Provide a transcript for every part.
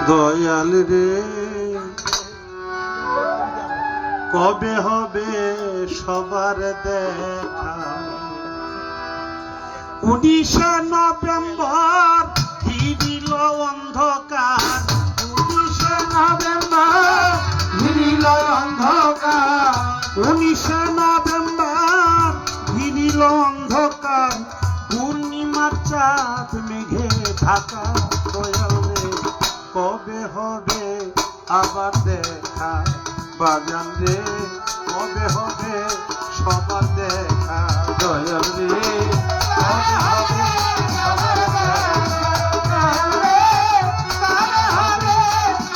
দয়াল রে কবে হবে সবার দেখা 19শে নভেম্বর ঘিরিল অন্ধকার 19শে নভেম্বর ঘিরিল অন্ধকার 19শে নভেম্বর ঘিরিল অন্ধকার পূর্ণিমার চাঁদ মেঘে ঢাকা দয়াল রে কবে হবে আবার দেখা বাজান রে কবে হবে সবার দেখা দয়াল রে কবে হবে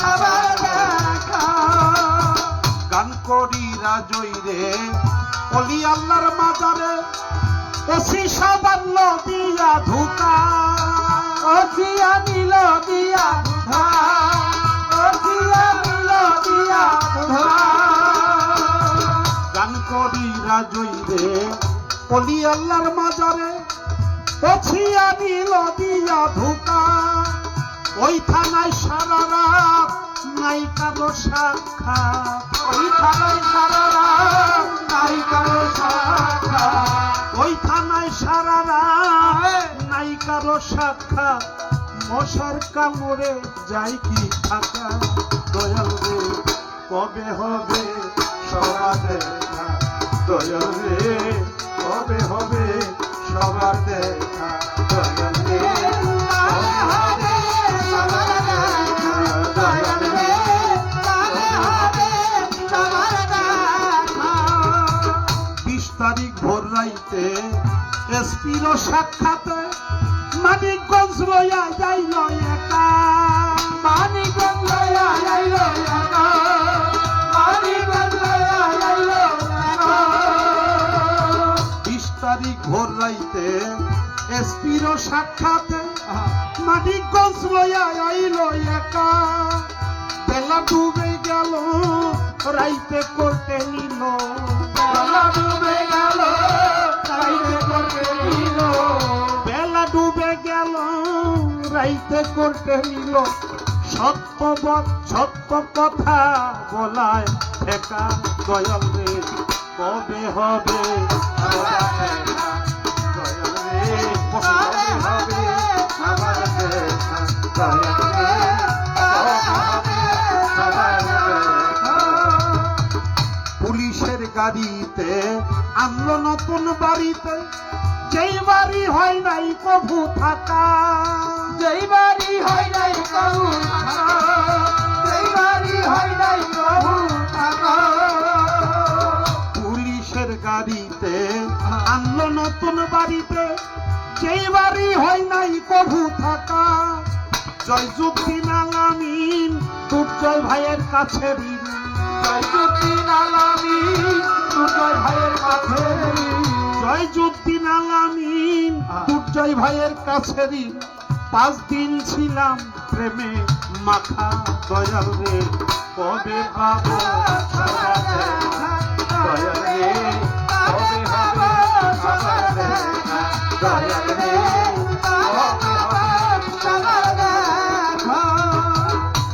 সবার দেখা গান করি রাজই রে অলি আল্লাহর মাজারে ওসি সাবান্ন দিয়া ধুকা ওসিয়া নিল দিয়া ধা ওসিয়া নিল দিয়া ধা গান করি রাজই রে অলি আল্লাহর মাজারে ওসিয়া নিল দিয়া ধুকা ওই থানায় সারা রাত নাই কারো সাক্ষাৎ ওই থানায় সারা রাত নাই কারো সাক্ষাৎ ওই থানায় সারা রাত নাই কারো সাক্ষাৎ মশার কামড়ে যাই কি থাকা দয়াল রে কবে হবে সবার দেখা দয়াল রে কবে হবে সবার দেখা দয়াল রে কবে হবে সবার দেখা দয়াল রে কবে হবে সবার দেখা 20 তারিখ ভোর রাইতে এসপির সাক্ষাতে মানিকগঞ্জ লইয়া যাইল একা মানিকগঞ্জ লইয়া যাইল একা মানিকগঞ্জ লইয়া যাইল একা 20 তারিখ ভোর রাইতে এসপির সাক্ষাতে মানিকগঞ্জ লইয়া আইল একা বেলা ডুবে গেল রাইতে করতে নিল বেলা ডুবে গেল রাইতে করতে নিল বেলা ডুবে গেল রাইতে করতে নিল সত্য কথা বলায় একা দয়াল রে কবে হবে দয়াল রে কবে হবে সবার দেখা দয়াল রে কবে হবে সবার দেখা পুলিশের গাড়িতে আনলো নতুন বাড়িতে যেই বাড়ি হয় নাই কবু থাকা যেই বাড়ি হয় নাই কবু থাকা যেই বাড়ি হয় নাই কবু থাকা পুলিশের গাড়িতে আনলো নতুন বাড়িতে যেই বাড়ি হয় নাই কবু থাকা জয়যুদ্দিন আলামিন দুর্জয় ভাইয়ের কাছে ঋণ জয়যুদ্দিন আলামিন দুর্জয় ভাইয়ের কাছে ঋণ জয়যুদ্দিন আলামিন দুর্জয় ভাইয়ের কাছে ঋণ 5 দিন ছিলাম প্রেমে মাখা দয়াল রে কবে পাবো সবার দেখা দয়াল রে কবে হবে সবার দেখা দয়াল রে কবে হবে সবার দেখা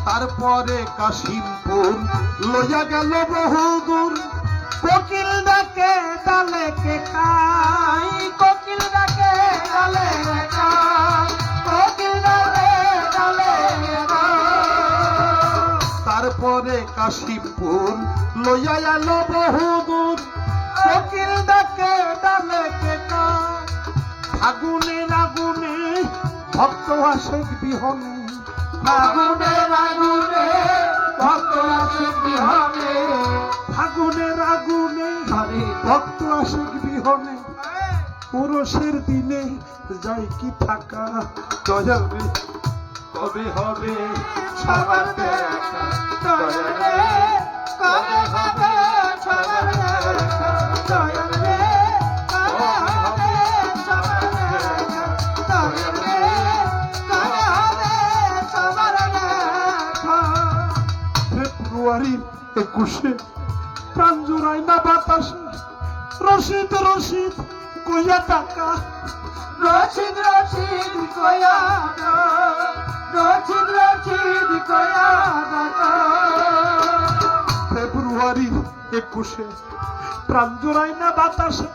তারপরে কাশিমপুর লইয়া গেল বহুদূর কোকিল ডাকে ডালে কে খাই কোকিল ডাকে ডালে কে খাই কোকিল ডাকে ডালে কে খাই তারপরে কাশিমপুর লইয়া এলো বহুদূর কোকিল ডাকে ডালে কে খাই ফাগুনের আগুনে ভক্ত আশেক বিহনে ফাগুনের আগুনে ভক্ত আশেক বিহনে ফাগুনের আগুনে ভক্ত আশেক বিহনে পুরুষের দিনে যাই কি থাকা দয়াল রে কবে হবে সবার দেখা দয়াল রে কবে হবে সবার দেখা দয়াল রে কবে হবে সবার দেখা দয়াল রে কবে হবে সবার দেখা ফেব্রুয়ারির 21 প্রাণ জুড়াই না বাতাসে রশিদ রশিদ কইয়া টাকা রশিদ রশিদ কইয়া রশিদ রশিদ কয়া ডাকা। ফেব্রুয়ারি 21 প্রাণ জোড়াই না বাতাসে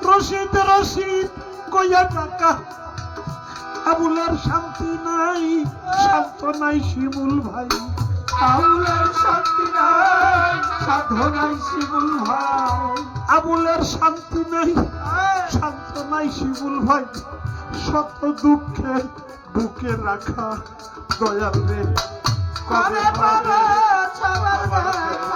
রশিদ রশিদ কইয়া টাকা। আবুলের শান্তি নাই শান্ত নাই শিমুল ভাই, আবুলের শান্তি নাই সাধু নাই শিমুল ভাই। আবুলের শান্তি নাই শান্ত নাই শিমুল ভাই। শত দুঃখে বুকে রাখা দয়াল রে কবে কবে হবে পাবে সবার দেখা।